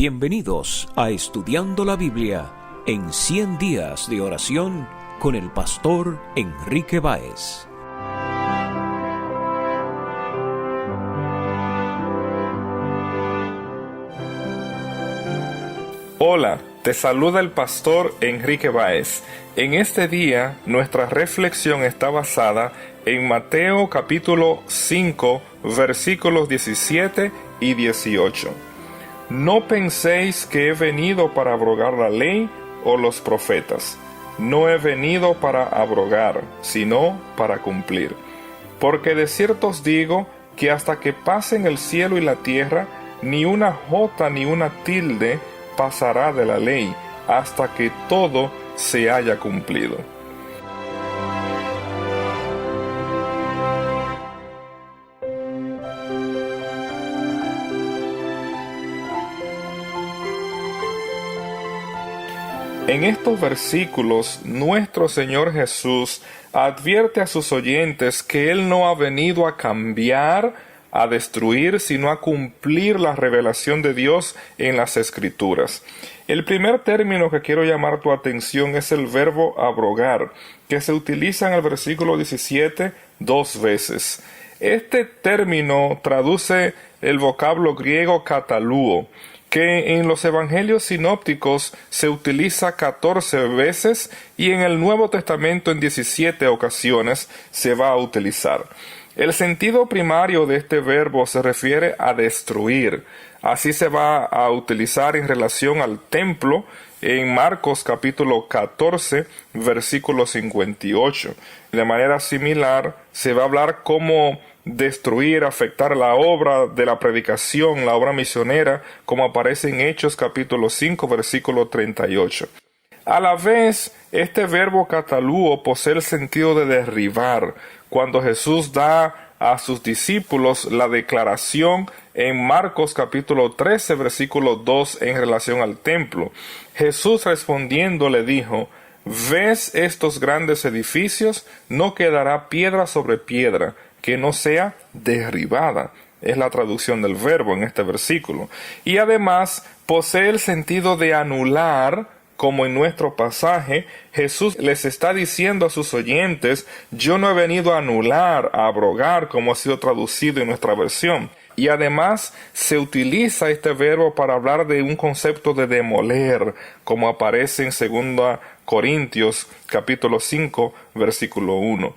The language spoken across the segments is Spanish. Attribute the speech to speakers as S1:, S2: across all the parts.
S1: Bienvenidos a Estudiando la Biblia en 100 días de oración con el pastor Enrique Báez.
S2: Hola, te saluda el pastor Enrique Báez. En este día, nuestra reflexión está basada en Mateo capítulo 5, versículos 17 y 18. No penséis que he venido para abrogar la ley o los profetas. No he venido para abrogar, sino para cumplir. Porque de cierto os digo que hasta que pasen el cielo y la tierra, ni una jota ni una tilde pasará de la ley, hasta que todo se haya cumplido. En estos versículos, nuestro Señor Jesús advierte a sus oyentes que Él no ha venido a cambiar, a destruir, sino a cumplir la revelación de Dios en las Escrituras. El primer término que quiero llamar tu atención es el verbo abrogar, que se utiliza en el versículo 17 dos veces. Este término traduce el vocablo griego katalúo, que en los evangelios sinópticos se utiliza 14 veces y en el Nuevo Testamento en 17 ocasiones se va a utilizar. El sentido primario de este verbo se refiere a destruir. Así se va a utilizar en relación al templo en Marcos capítulo 14, versículo 58. De manera similar, se va a hablar cómo destruir, afectar la obra de la predicación, la obra misionera, como aparece en Hechos capítulo 5, versículo 38. A la vez, este verbo katalúo posee el sentido de derribar. Cuando Jesús da a sus discípulos la declaración en Marcos capítulo 13, versículo 2 en relación al templo, Jesús respondiendo le dijo: ¿ves estos grandes edificios? No quedará piedra sobre piedra que no sea derribada. Es la traducción del verbo en este versículo. Y además posee el sentido de anular, como en nuestro pasaje. Jesús les está diciendo a sus oyentes: yo no he venido a anular, a abrogar, como ha sido traducido en nuestra versión. Y además se utiliza este verbo para hablar de un concepto de demoler, como aparece en 2 Corintios capítulo 5, versículo 1.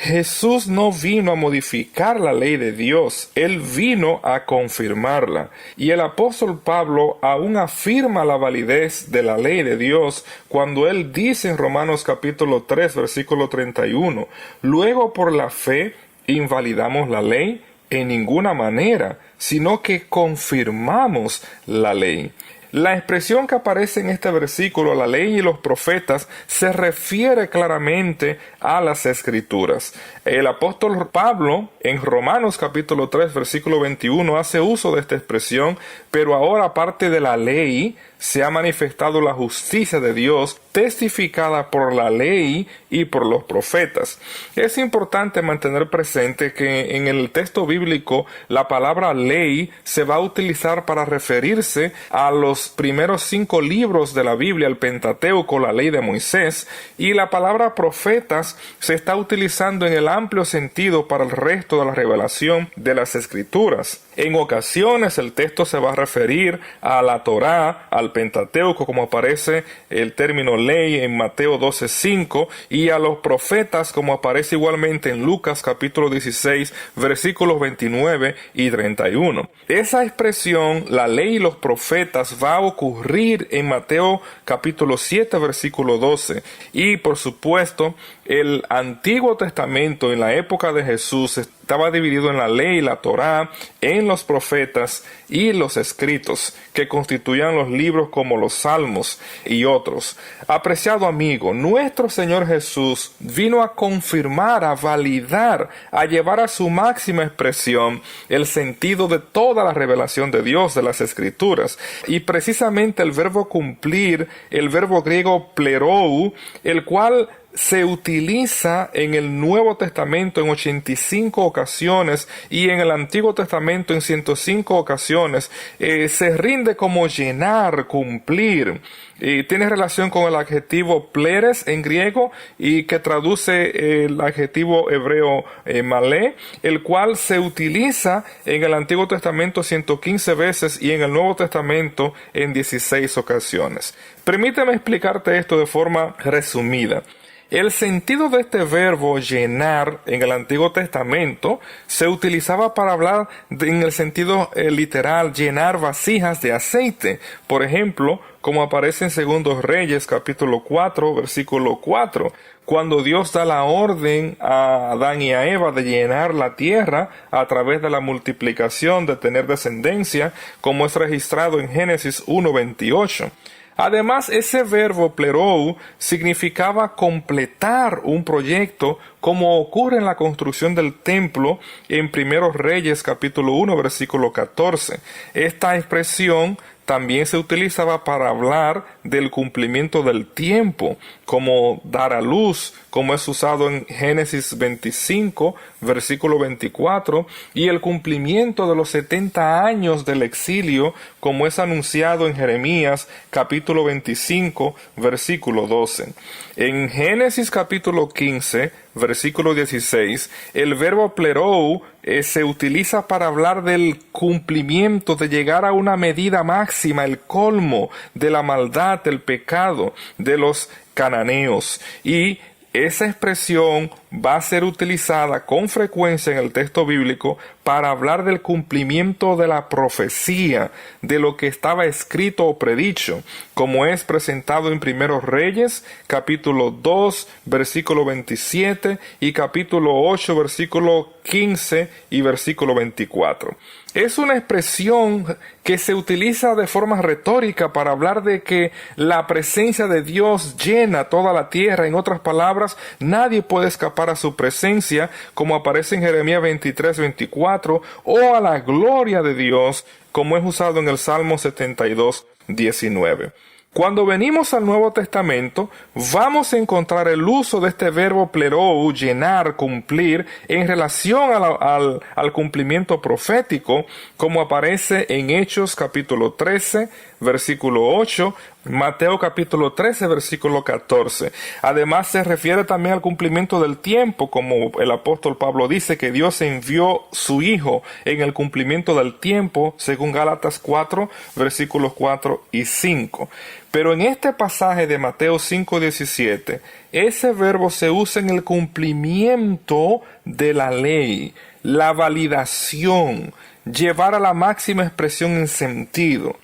S2: Jesús no vino a modificar la ley de Dios, Él vino a confirmarla. Y el apóstol Pablo aún afirma la validez de la ley de Dios cuando él dice en Romanos capítulo 3, versículo 31, luego por la fe invalidamos la ley en ninguna manera, sino que confirmamos la ley. La expresión que aparece en este versículo, la ley y los profetas, se refiere claramente a las Escrituras. El apóstol Pablo, en Romanos capítulo 3, versículo 21, hace uso de esta expresión, pero ahora aparte de la ley, se ha manifestado la justicia de Dios, testificada por la ley y por los profetas. Es importante mantener presente que en el texto bíblico la palabra ley se va a utilizar para referirse a los primeros 5 libros de la Biblia, el Pentateuco, la ley de Moisés, y la palabra profetas se está utilizando en el amplio sentido para el resto de la revelación de las Escrituras. En ocasiones el texto se va a referir a la Torá, al Pentateuco, como aparece el término ley en Mateo 12:5, y a los profetas, como aparece igualmente en Lucas capítulo 16, versículos 29 y 31. Esa expresión, la ley y los profetas, va a ocurrir en Mateo capítulo 7, versículo 12. Y por supuesto, el Antiguo Testamento en la época de Jesús estaba dividido en la ley, la Torá, en los profetas y los escritos, que constituían los libros como los Salmos y otros. Apreciado amigo, nuestro Señor Jesús vino a confirmar, a validar, a llevar a su máxima expresión el sentido de toda la revelación de Dios, de las Escrituras. Y precisamente el verbo cumplir, el verbo griego plerou, el cual se utiliza en el Nuevo Testamento en 85 ocasiones y en el Antiguo Testamento en 105 ocasiones. Se rinde como llenar, cumplir. Tiene relación con el adjetivo pleres en griego y que traduce el adjetivo hebreo malé, el cual se utiliza en el Antiguo Testamento 115 veces y en el Nuevo Testamento en 16 ocasiones. Permíteme explicarte esto de forma resumida. El sentido de este verbo llenar en el Antiguo Testamento se utilizaba para hablar en el sentido literal, llenar vasijas de aceite. Por ejemplo, como aparece en 2 Reyes capítulo 4, versículo 4, cuando Dios da la orden a Adán y a Eva de llenar la tierra a través de la multiplicación, de tener descendencia, como es registrado en Génesis 1:28. Además, ese verbo plerou significaba completar un proyecto, como ocurre en la construcción del templo en 1 Reyes capítulo 1 versículo 14. Esta expresión también se utilizaba para hablar del cumplimiento del tiempo, como dar a luz, como es usado en Génesis 25, versículo 24, y el cumplimiento de los 70 años del exilio, como es anunciado en Jeremías, capítulo 25, versículo 12. En Génesis capítulo 15, versículo 16, el verbo plerou se utiliza para hablar del cumplimiento, de llegar a una medida máxima, el colmo de la maldad, del pecado de los cananeos. Y esa expresión va a ser utilizada con frecuencia en el texto bíblico para hablar del cumplimiento de la profecía, de lo que estaba escrito o predicho, como es presentado en 1 Reyes, capítulo 2, versículo 27, y capítulo 8, versículo 15 y versículo 24. Es una expresión que se utiliza de forma retórica para hablar de que la presencia de Dios llena toda la tierra. En otras palabras, nadie puede escapar a su presencia, como aparece en Jeremías 23:24, o a la gloria de Dios, como es usado en el Salmo 72:19. Cuando venimos al Nuevo Testamento, vamos a encontrar el uso de este verbo plerou, llenar, cumplir, en relación al cumplimiento profético, como aparece en Hechos capítulo 13, versículo 8, Mateo capítulo 13, versículo 14. Además, se refiere también al cumplimiento del tiempo, como el apóstol Pablo dice que Dios envió su Hijo en el cumplimiento del tiempo, según Gálatas 4, versículos 4 y 5. Pero en este pasaje de Mateo 5:17, ese verbo se usa en el cumplimiento de la ley, la validación, llevar a la máxima expresión en sentido.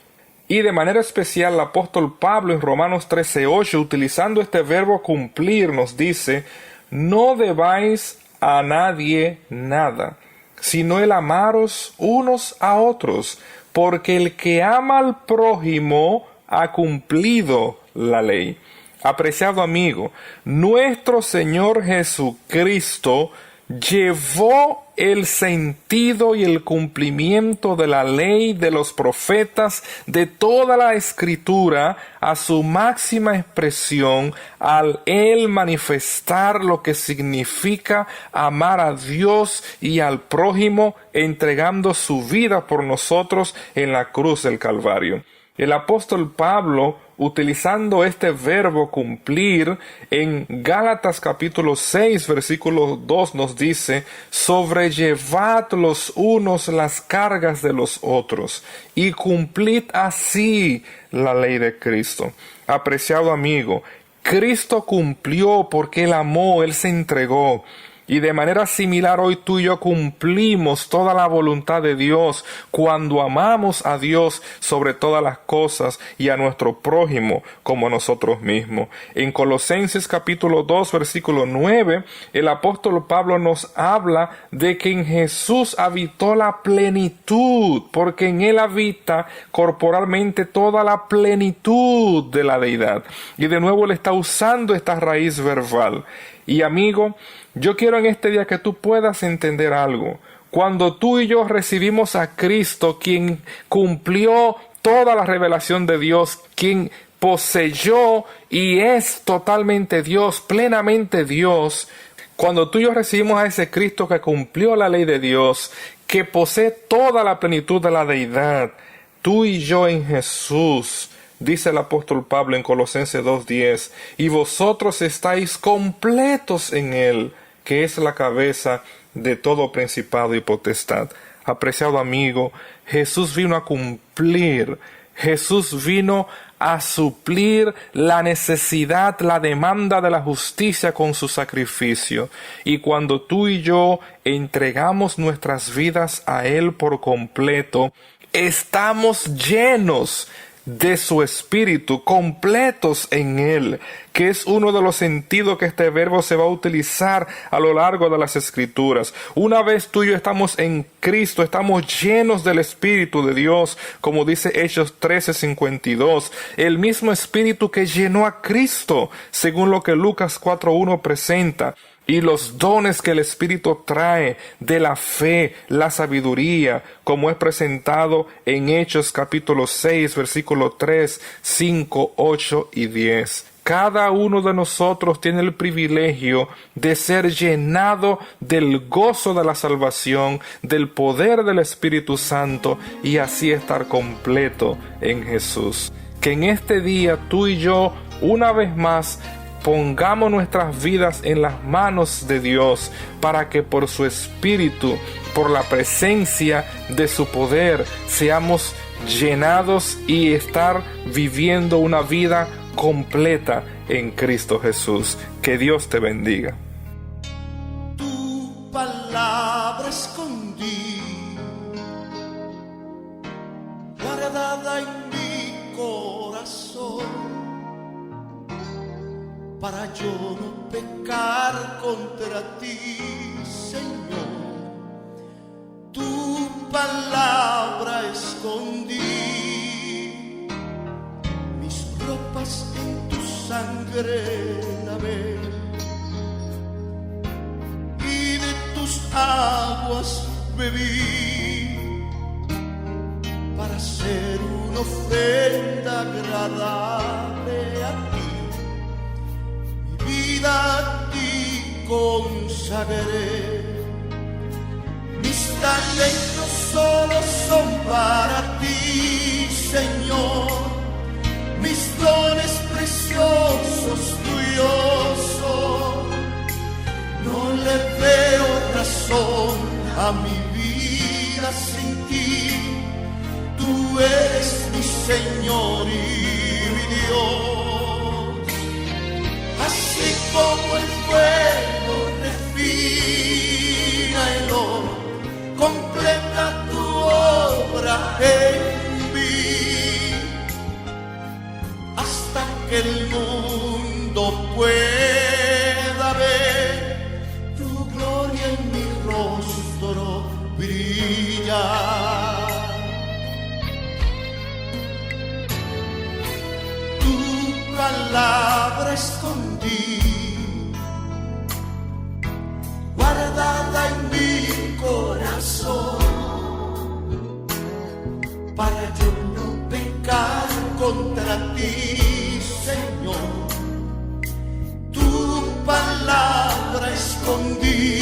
S2: Y de manera especial el apóstol Pablo en Romanos 13:8, utilizando este verbo cumplir, nos dice: no debáis a nadie nada, sino el amaros unos a otros, porque el que ama al prójimo ha cumplido la ley. Apreciado amigo, nuestro Señor Jesucristo llevó el sentido y el cumplimiento de la ley, de los profetas, de toda la escritura a su máxima expresión al él manifestar lo que significa amar a Dios y al prójimo, entregando su vida por nosotros en la cruz del Calvario. El apóstol Pablo, utilizando este verbo cumplir, en Gálatas capítulo 6, versículo 2 nos dice: sobrellevad los unos las cargas de los otros y cumplid así la ley de Cristo. Apreciado amigo, Cristo cumplió porque Él amó, Él se entregó. Y de manera similar hoy tú y yo cumplimos toda la voluntad de Dios cuando amamos a Dios sobre todas las cosas y a nuestro prójimo como a nosotros mismos. En Colosenses capítulo 2 versículo 9 el apóstol Pablo nos habla de que en Jesús habitó la plenitud, porque en Él habita corporalmente toda la plenitud de la deidad. Y de nuevo Él está usando esta raíz verbal. Y amigo, yo quiero en este día que tú puedas entender algo. Cuando tú y yo recibimos a Cristo, quien cumplió toda la revelación de Dios, quien poseyó y es totalmente Dios, plenamente Dios. Cuando tú y yo recibimos a ese Cristo que cumplió la ley de Dios, que posee toda la plenitud de la deidad, tú y yo en Jesús, dice el apóstol Pablo en Colosenses 2:10, y vosotros estáis completos en Él, que es la cabeza de todo principado y potestad. Apreciado amigo, Jesús vino a cumplir, Jesús vino a suplir la necesidad, la demanda de la justicia con su sacrificio. Y cuando tú y yo entregamos nuestras vidas a Él por completo, estamos llenos de su Espíritu, completos en Él, que es uno de los sentidos que este verbo se va a utilizar a lo largo de las Escrituras. Una vez tú y yo estamos en Cristo, estamos llenos del Espíritu de Dios, como dice Hechos 13:52, el mismo Espíritu que llenó a Cristo, según lo que Lucas 4:1 presenta. Y los dones que el Espíritu trae de la fe, la sabiduría, como es presentado en Hechos capítulo 6, versículo 3, 5, 8 y 10. Cada uno de nosotros tiene el privilegio de ser llenado del gozo de la salvación, del poder del Espíritu Santo y así estar completo en Jesús. Que en este día tú y yo, una vez más, pongamos nuestras vidas en las manos de Dios para que por su Espíritu, por la presencia de su poder, seamos llenados y estar viviendo una vida completa en Cristo Jesús. Que Dios te bendiga.
S3: Tu palabra escondí, guardada en mi corazón, para yo no pecar contra ti, Señor. Tu palabra escondí, mis ropas en tu sangre lavé, y de tus aguas bebí, para hacer una ofrenda agradable a ti. Vida a ti consagré, mis talentos solo son para ti, Señor, mis dones preciosos tuyos son. No le veo razón a mi vida sin ti, tú eres mi Señor y mi Dios. Así como el fuego refina el oro, completa tu obra en mí, hasta que el mundo pueda ver tu gloria en mi rostro brillar. Tu palabra escondí, guardada en mi corazón, para yo no pecar contra ti, Señor. Tu palabra escondí,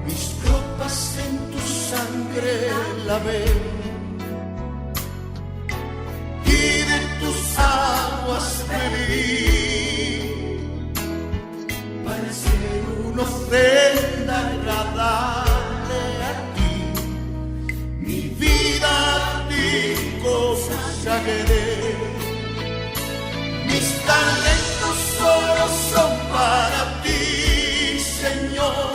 S3: mis ropas en tu sangre lavé, y de tus aguas bebí, para hacer una ofrenda agradable a ti. Mi vida a ti consagré, mis talentos solo son para ti, Señor,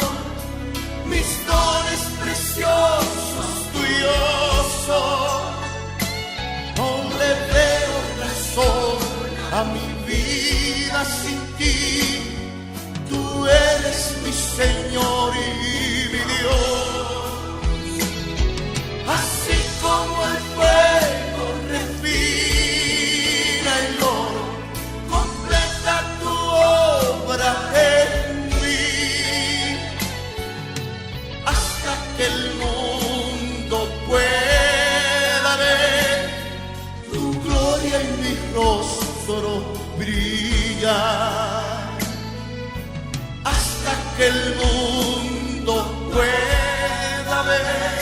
S3: mis dones preciosos tuyos son. No le veo razón a mi vida sin ti, tú eres mi Señor y mi Dios. Así como el fuego refina el oro, completa tu obra en mí, hasta que el mundo pueda ver tu gloria gloria en mi rostro brilla, hasta que el mundo pueda ver